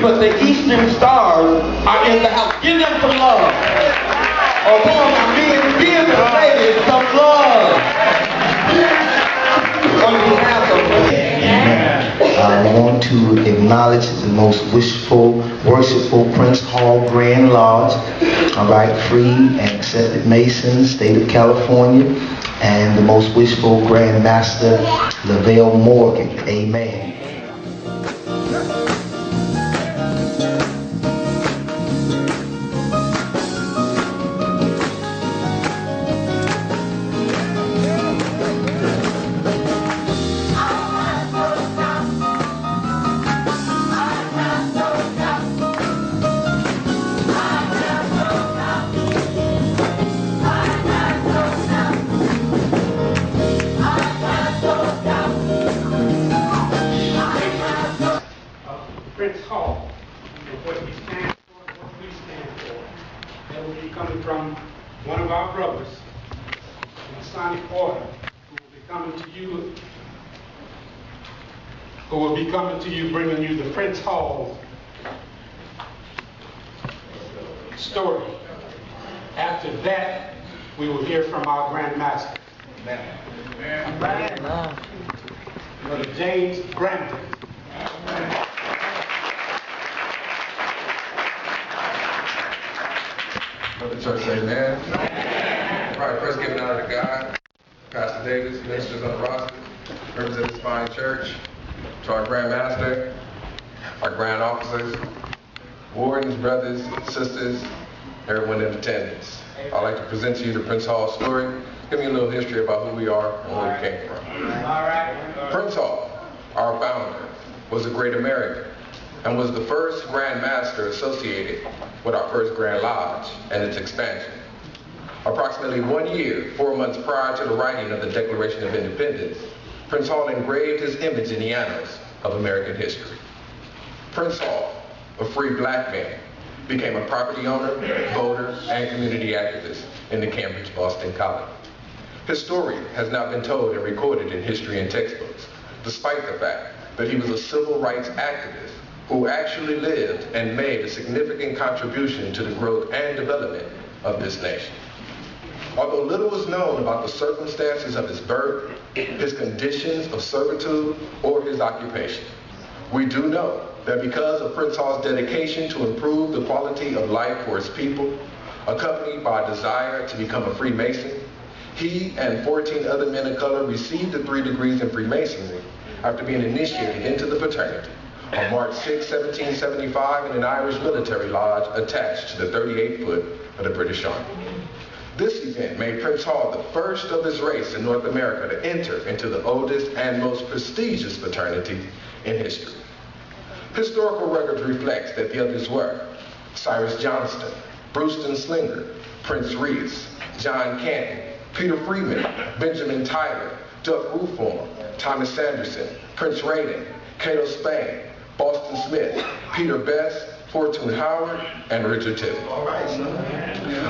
but the Eastern Stars are in the house. Give them some love. Oh, come on now, give the ladies some love. On behalf of I want to acknowledge the most wishful, worshipful Prince Hall Grand Lodge, all right, free and accepted Mason, state of California, and the most wishful Grand Master, Lavelle Morgan. Amen. Prince Hall, and what he stands for and what we stand for. That will be coming from one of our brothers, Masonic Order, who will be coming to you, bringing you the Prince Hall story. After that, we will hear from our Grand Master, Brother James Grantham. Let the church say amen. All right, first giving honor to God, Pastor Davis, ministers on the roster, members of this fine church, to our Grand Master, our Grand Officers, wardens, brothers, sisters, everyone in attendance. I'd like to present to you the Prince Hall story, give you a little history about who we are and where we came from. Prince Hall, our founder, was a great American and was the first Grand Master associated with our first Grand Lodge and its expansion. Approximately 1 year, 4 months prior to the writing of the Declaration of Independence, Prince Hall engraved his image in the annals of American history. Prince Hall, a free black man, became a property owner, voter, and community activist in the Cambridge-Boston colony. His story has not been told and recorded in history and textbooks, despite the fact that he was a civil rights activist who actually lived and made a significant contribution to the growth and development of this nation. Although little is known about the circumstances of his birth, his conditions of servitude, or his occupation, we do know that because of Prince Hall's dedication to improve the quality of life for his people, accompanied by a desire to become a Freemason, he and 14 other men of color received the 3 degrees in Freemasonry after being initiated into the fraternity on March 6, 1775 in an Irish military lodge attached to the 38th foot of the British Army. This event made Prince Hall the first of his race in North America to enter into the oldest and most prestigious fraternity in history. Historical records reflect that the others were Cyrus Johnston, Brewston Slinger, Prince Reese, John Canton, Peter Freeman, Benjamin Tyler, Duck Ruform, Thomas Sanderson, Prince Raymond, Cato Spain, Boston Smith, Peter Best, Fortune Howard, and Richard Tibbet.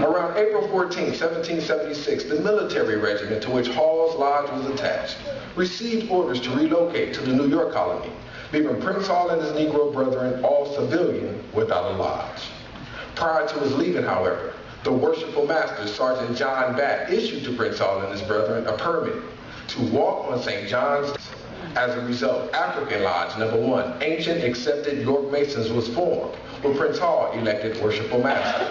Around April 14, 1776, the military regiment to which Hall's lodge was attached received orders to relocate to the New York colony, leaving Prince Hall and his Negro brethren, all civilian, without a lodge. Prior to his leaving, however, the worshipful master, Sergeant John Batt, issued to Prince Hall and his brethren a permit to walk on St. John's. As a result, African Lodge No. 1, Ancient Accepted York Masons, was formed, with Prince Hall elected worshipful master.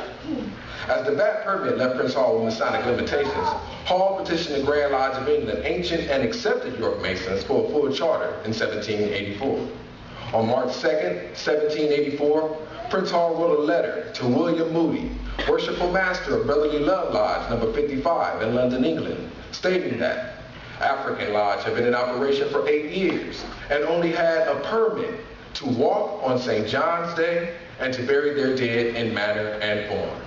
As the Batt permit left Prince Hall with Masonic limitations, Hall petitioned the Grand Lodge of England, Ancient and Accepted York Masons, for a full charter in 1784. On March 2, 1784, Prince Hall wrote a letter to William Moody, worshipful master of Brotherly Love Lodge No. 55 in London, England, stating that African Lodge had been in operation for 8 years and only had a permit to walk on St. John's Day and to bury their dead in manner and form.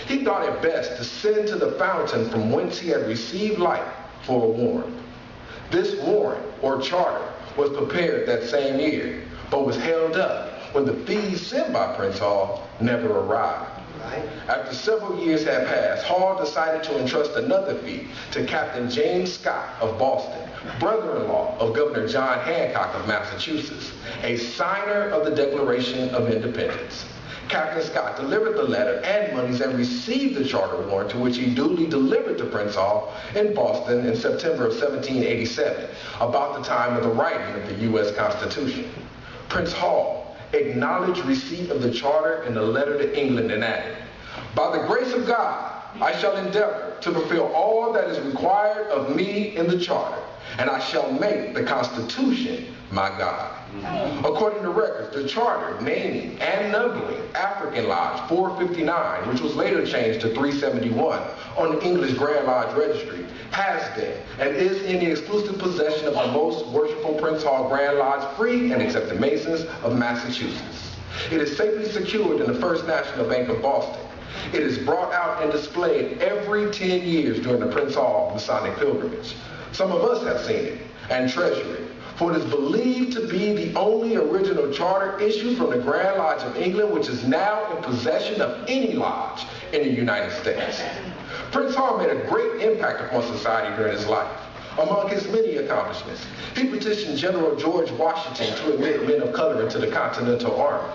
He thought it best to send to the fountain from whence he had received life for a warrant. This warrant, or charter, was prepared that same year, but was held up when the fees sent by Prince Hall never arrived. After several years had passed, Hall decided to entrust another fee to Captain James Scott of Boston, brother-in-law of Governor John Hancock of Massachusetts, a signer of the Declaration of Independence. Captain Scott delivered the letter and monies and received the charter warrant, to which he duly delivered to Prince Hall in Boston in September of 1787, about the time of the writing of the U.S. Constitution. Prince Hall acknowledged receipt of the charter in a letter to England and added, "By the grace of God, I shall endeavor to fulfill all that is required of me in the charter, and I shall make the Constitution my God." According to records, the charter naming and numbering African Lodge 459, which was later changed to 371 on the English Grand Lodge Registry, has been and is in the exclusive possession of the Most Worshipful Prince Hall Grand Lodge Free and Accepted Masons of Massachusetts. It is safely secured in the First National Bank of Boston. It is brought out and displayed every 10 years during the Prince Hall Masonic pilgrimage. Some of us have seen it and treasure it, for it is believed to be the only original charter issued from the Grand Lodge of England, which is now in possession of any lodge in the United States. Prince Hall made a great impact upon society during his life. Among his many accomplishments, he petitioned General George Washington to admit men of color into the Continental Army.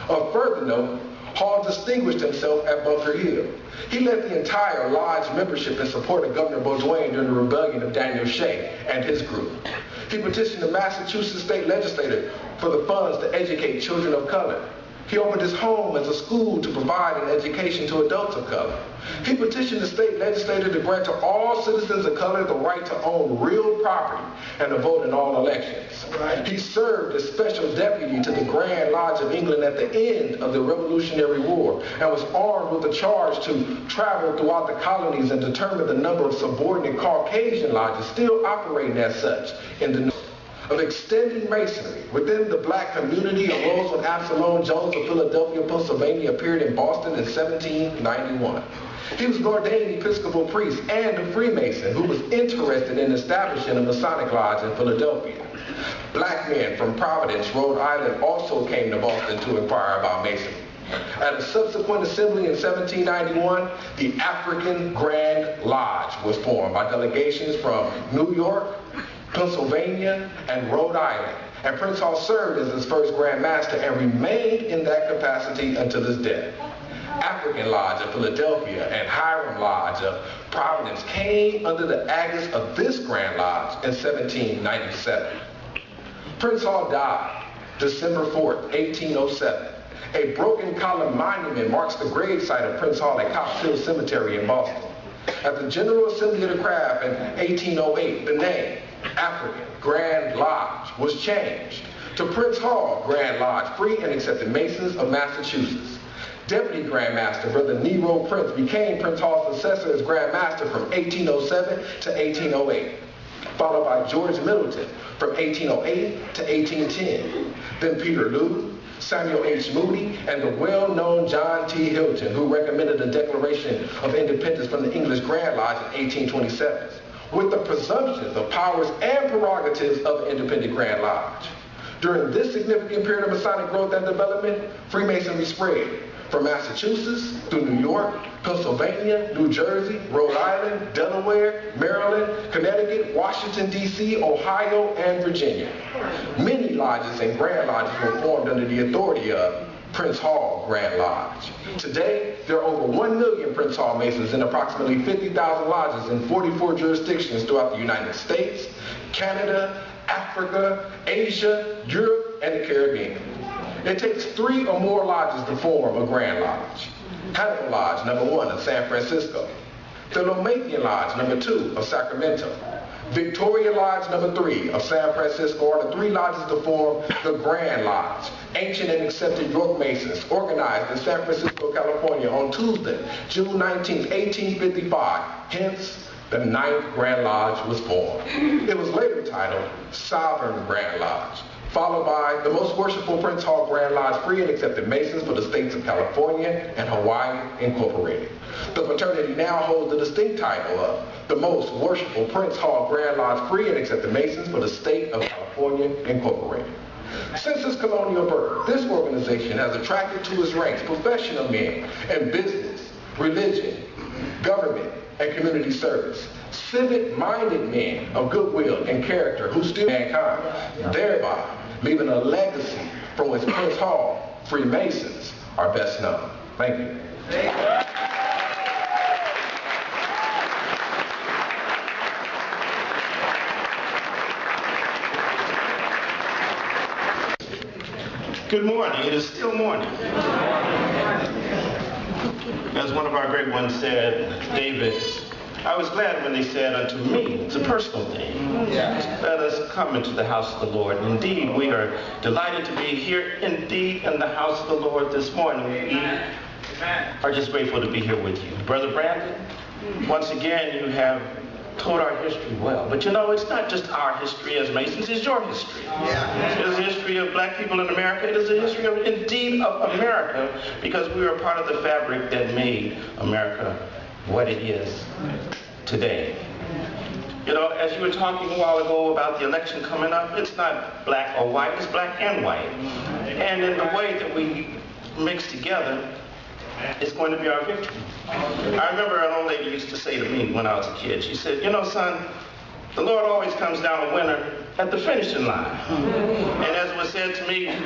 Of further note, Hall distinguished himself at Bunker Hill. He led the entire lodge membership in support of Governor Baudouin during the rebellion of Daniel Shea and his group. He petitioned the Massachusetts state legislature for the funds to educate children of color. He opened his home as a school to provide an education to adults of color. He petitioned the state legislature to grant to all citizens of color the right to own real property and to vote in all elections. He served as special deputy to the Grand Lodge of England at the end of the Revolutionary War and was armed with the charge to travel throughout the colonies and determine the number of subordinate Caucasian lodges still operating as such in the North. Of extending masonry within the black community arose when Absalom Jones of Philadelphia, Pennsylvania appeared in Boston in 1791. He was an ordained Episcopal priest and a Freemason who was interested in establishing a Masonic lodge in Philadelphia. Black men from Providence, Rhode Island also came to Boston to inquire about masonry. At a subsequent assembly in 1791, the African Grand Lodge was formed by delegations from New York, Pennsylvania, and Rhode Island, and Prince Hall served as his first Grand Master and remained in that capacity until his death. African Lodge of Philadelphia and Hiram Lodge of Providence came under the aegis of this Grand Lodge in 1797. Prince Hall died December 4th, 1807. A broken column monument marks the gravesite of Prince Hall at Copp's Hill Cemetery in Boston. At the General Assembly of the Craft in 1808, the name African Grand Lodge was changed to Prince Hall Grand Lodge Free and Accepted Masons of Massachusetts. Deputy Grand Master Brother Nero Prince became Prince Hall's successor as Grand Master from 1807 to 1808, followed by George Middleton from 1808 to 1810, then Peter Lew, Samuel H. Moody, and the well-known John T. Hilton, who recommended the Declaration of Independence from the English Grand Lodge in 1827, with the presumptions of powers and prerogatives of the independent Grand Lodge. During this significant period of Masonic growth and development, Freemasonry spread from Massachusetts through New York, Pennsylvania, New Jersey, Rhode Island, Delaware, Maryland, Connecticut, Washington, D.C., Ohio, and Virginia. Many lodges and Grand Lodges were formed under the authority of Prince Hall Grand Lodge. Today, there are over 1 million Prince Hall Masons in approximately 50,000 lodges in 44 jurisdictions throughout the United States, Canada, Africa, Asia, Europe, and the Caribbean. It takes 3 or more lodges to form a Grand Lodge. Hannibal Lodge, number 1 of San Francisco. Philomathian Lodge, number 2 of Sacramento. Victoria Lodge, number 3 of San Francisco are the 3 lodges to form the Grand Lodge. Ancient and accepted York Masons organized in San Francisco, California on Tuesday, June 19, 1855. Hence, the 9th Grand Lodge was formed. It was later titled Sovereign Grand Lodge, followed by the Most Worshipful Prince Hall Grand Lodge Free and Accepted Masons for the states of California and Hawaii Incorporated. The fraternity now holds the distinct title of the Most Worshipful Prince Hall Grand Lodge Free and Accepted Masons for the state of California Incorporated. Since its colonial birth, this organization has attracted to its ranks professional men in business, religion, government, and community service, civic-minded men of goodwill and character who still mankind, thereby leaving a legacy from which Prince Hall Freemasons are best known. Thank you. Good morning. It is still morning. As one of our great ones said, David, I was glad when they said unto me, it's a personal thing, let us come into the house of the Lord. Indeed, we are delighted to be here indeed in the house of the Lord this morning. We are just grateful to be here with you. Brother Brandon, once again, you have told our history well. But you know, it's not just our history as Masons, it's your history. It is the history of black people in America. It is the history of, indeed, of America, because we are part of the fabric that made America what it is today. You know, as you were talking a while ago about the election coming up, it's not black or white, it's black and white. And in the way that we mix together, it's going to be our victory. I remember an old lady used to say to me when I was a kid, she said, you know, son, the Lord always comes down a winner at the finishing line. And as was said to me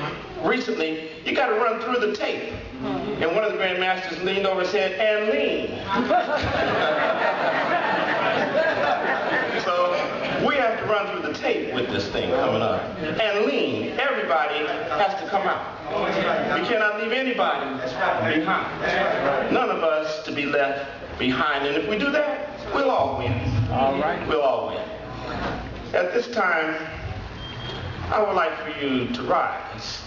recently, you got to run through the tape. And one of the Grand Masters leaned over and said, and lean. So we have to run through the tape with this thing coming up. And lean. Everybody has to come out. We cannot leave anybody behind. None of us to be left behind. And if we do that, we'll all win. All right. We'll all win. At this time, I would like for you to rise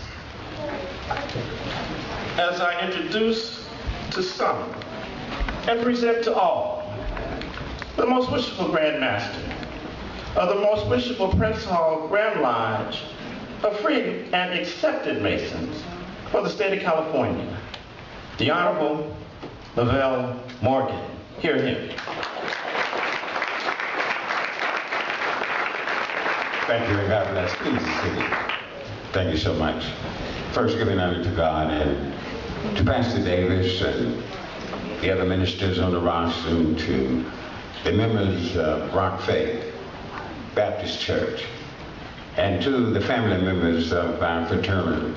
as I introduce to some and present to all the most wishful Grand Master of the most wishful Prince Hall Grand Lodge of free and accepted Masons for the state of California, the Honorable Lavelle Morgan. Hear him. Thank you and God bless. Please be seated. Thank you so much. First, giving honor to God and to Pastor Davis and the other ministers on the roster, and to the members of Rock Faith Baptist Church, and to the family members of our fraternal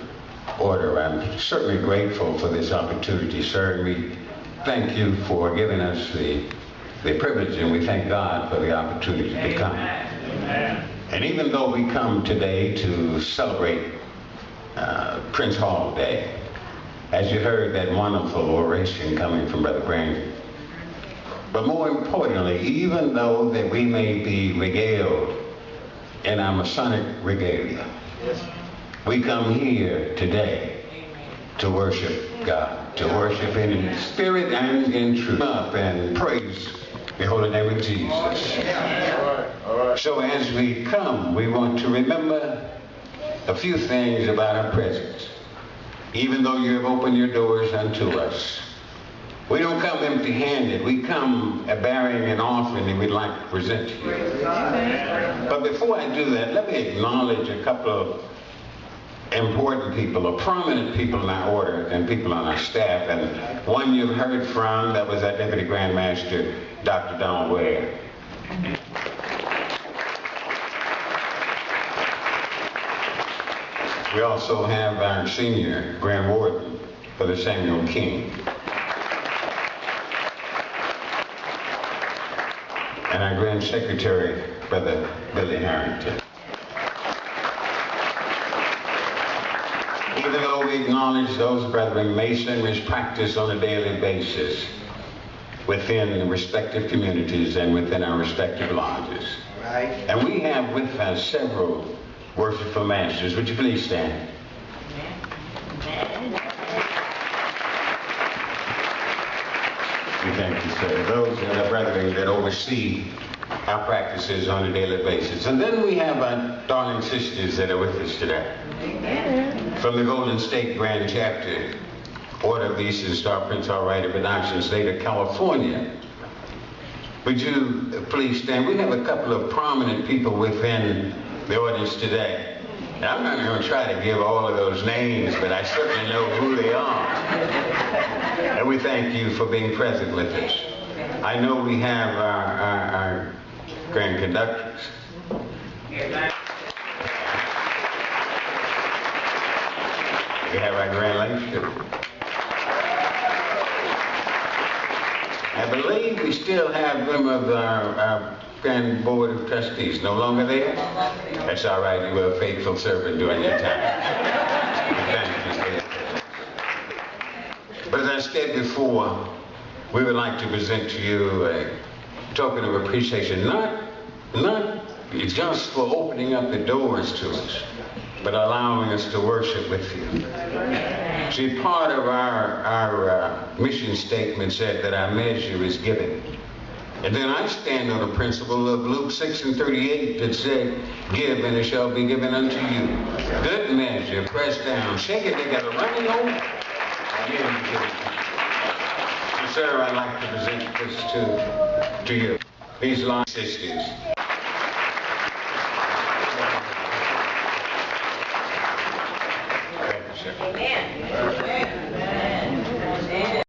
order. I'm certainly grateful for this opportunity, sir. We thank you for giving us the privilege, and we thank God for the opportunity to come. And even though we come today to celebrate Prince Hall Day, as you heard that wonderful oration coming from Brother Brandon, but more importantly, even though that we may be regaled in our Masonic regalia, we come here today to worship God, to worship in spirit and in truth, up and praise the holy name of Jesus. All right. So as we come, we want to remember a few things about our presence. Even though you have opened your doors unto us, we don't come empty-handed. We come bearing an offering that we'd like to present to you. But before I do that, let me acknowledge a couple of important people, or prominent people in our order, and people on our staff. And one you've heard from, that was our Deputy Grand Master, Dr. Donald Ware. We also have our Senior Grand Warden, Brother Samuel King. And our Grand Secretary, Brother Billy Harrington. Even though we acknowledge those brethren, Masonry is practiced on a daily basis within the respective communities and within our respective lodges. Right. And we have with us several worshipful masters. Would you please stand? We thank you, sir. Those are the brethren that oversee our practices on a daily basis. And then we have our darling sisters that are with us today. Amen. From the Golden State Grand Chapter, Order of the Eastern Star Prince Hall Rite of Adoption, State of California. Would you please stand? We have a couple of prominent people within the audience today. I'm not going to try to give all of those names, but I certainly know who they are. And we thank you for being present with us. I know we have our grand conductors. We have our grand lecturer. I believe we still have them of our Grand Board of Trustees. No longer there? That's all right. You were a faithful servant during your time. Thank you. But as I said before, we would like to present to you a token of appreciation, not just for opening up the doors to us, but allowing us to worship with you. See, part of our mission statement said that our measure is given. And then I stand on the principle of Luke 6:38 that said, give and it shall be given unto you. Good measure, pressed down, shake it together, running over. And sir, I'd like to present this to you. These line sisters. Amen.